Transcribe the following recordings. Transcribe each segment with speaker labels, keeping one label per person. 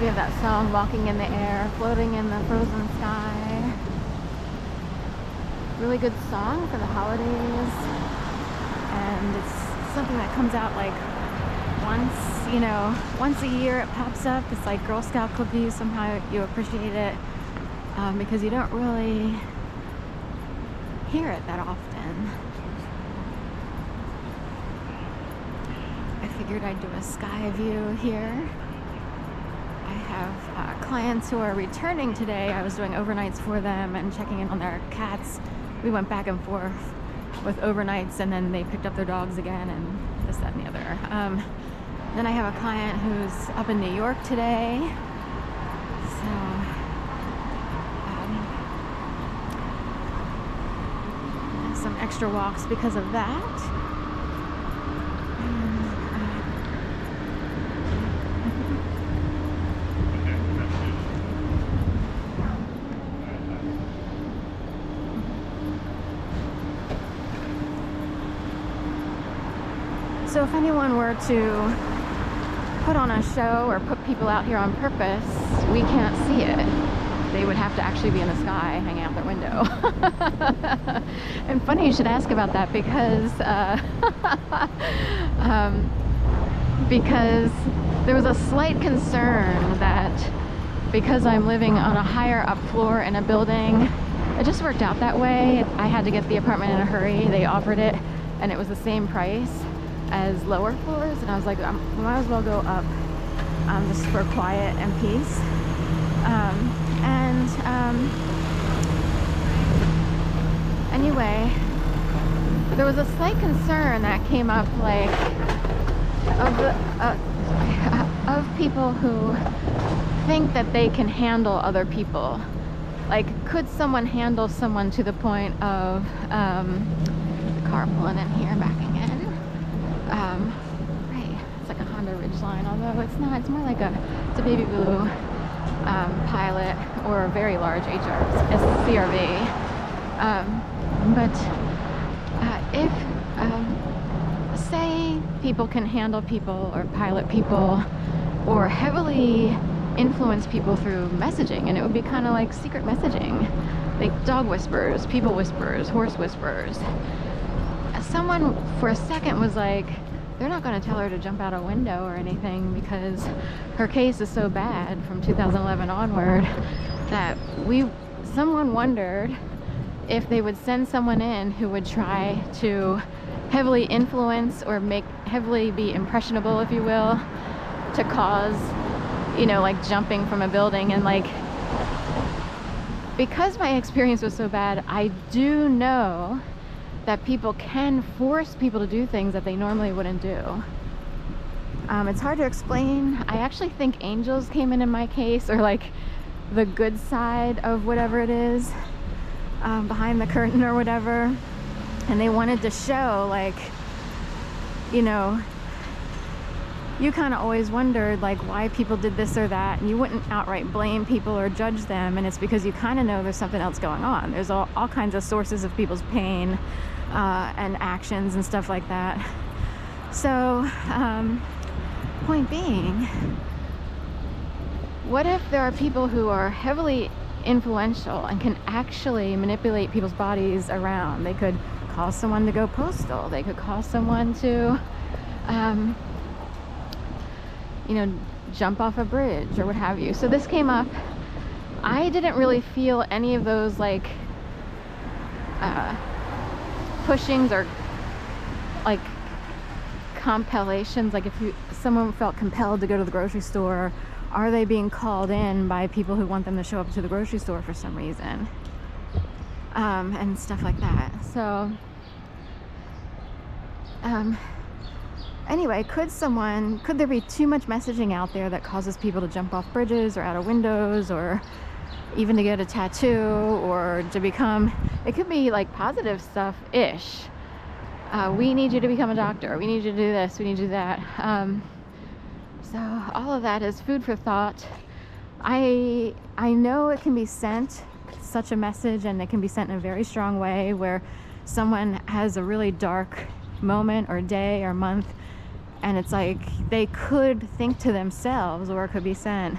Speaker 1: we have that song, Walking in the Air, Floating in the Frozen Sky. Really good song for the holidays. And it's something that comes out like once a year it pops up. It's like Girl Scout cookies. Somehow you appreciate it because you don't really hear it that often. I figured I'd do a sky view here. I have clients who are returning today. I was doing overnights for them and checking in on their cats. We went back and forth with overnights, and then they picked up their dogs again, and this, that, and the other. Then I have a client who's up in New York today. So, some extra walks because of that. So if anyone were to put on a show or put people out here on purpose, we can't see it. They would have to actually be in the sky, hanging out their window. And funny you should ask about that because there was a slight concern that because I'm living on a higher up floor in a building, it just worked out that way. I had to get the apartment in a hurry. They offered it and it was the same price as lower floors, and I was like, I might as well go up just for quiet and peace. Anyway, there was a slight concern that came up, like of people who think that they can handle other people. Like, could someone handle someone to the point of the car pulling in here, backing in? Right, it's like a Honda Ridgeline, although it's not. It's more like it's a baby blue Pilot or a very large CRV. But if say people can handle people or pilot people or heavily influence people through messaging, and it would be kind of like secret messaging, like dog whispers, people whispers, horse whispers. Someone for a second was like, they're not going to tell her to jump out a window or anything because her case is so bad from 2011 onward that someone wondered if they would send someone in who would try to heavily influence or heavily be impressionable, if you will, to cause, like jumping from a building. And like, because my experience was so bad, I do know that people can force people to do things that they normally wouldn't do. It's hard to explain. I actually think angels came in my case, or like the good side of whatever it is, behind the curtain or whatever, and they wanted to show, like, you kind of always wondered like why people did this or that, and you wouldn't outright blame people or judge them, and it's because you kind of know there's something else going on. There's all kinds of sources of people's pain and actions and stuff like that. So point being, what if there are people who are heavily influential and can actually manipulate people's bodies around? They could cause someone to go postal, they could cause someone to jump off a bridge or what have you. So this came up. I didn't really feel any of those like pushings or like compellations. Like if someone felt compelled to go to the grocery store, are they being called in by people who want them to show up to the grocery store for some reason? And stuff like that. So anyway, could there be too much messaging out there that causes people to jump off bridges or out of windows, or even to get a tattoo, or to become, it could be like positive stuff-ish. We need you to become a doctor. We need you to do this. We need you to do that. So all of that is food for thought. I know it can be sent, such a message, and it can be sent in a very strong way where someone has a really dark moment or day or month, and it's like they could think to themselves, or it could be sent,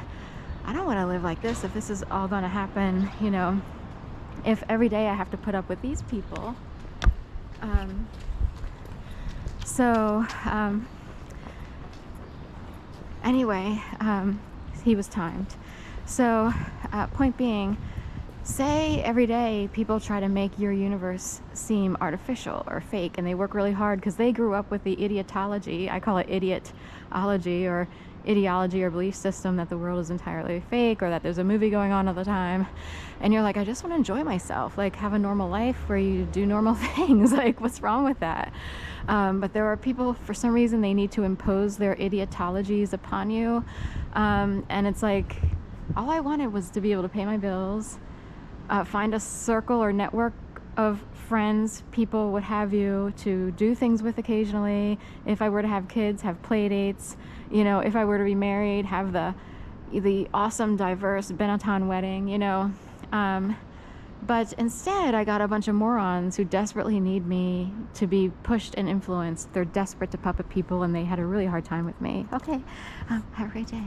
Speaker 1: I don't want to live like this if this is all going to happen, you know, if every day I have to put up with these people. Anyway, he was timed. So, point being, say every day people try to make your universe seem artificial or fake, and they work really hard because they grew up with the idiotology, I call it idiotology, or ideology or belief system that the world is entirely fake, or that there's a movie going on all the time, and you're like, I just want to enjoy myself, like have a normal life where you do normal things. Like, what's wrong with that? But there are people, for some reason, they need to impose their idiotologies upon you, and it's like, all I wanted was to be able to pay my bills, find a circle or network of friends, people, what have you, to do things with occasionally. If I were to have kids, have play dates. You know, if I were to be married, have the awesome, diverse Benetton wedding, you know. But instead, I got a bunch of morons who desperately need me to be pushed and influenced. They're desperate to puppet people, and they had a really hard time with me. Okay, have a great day.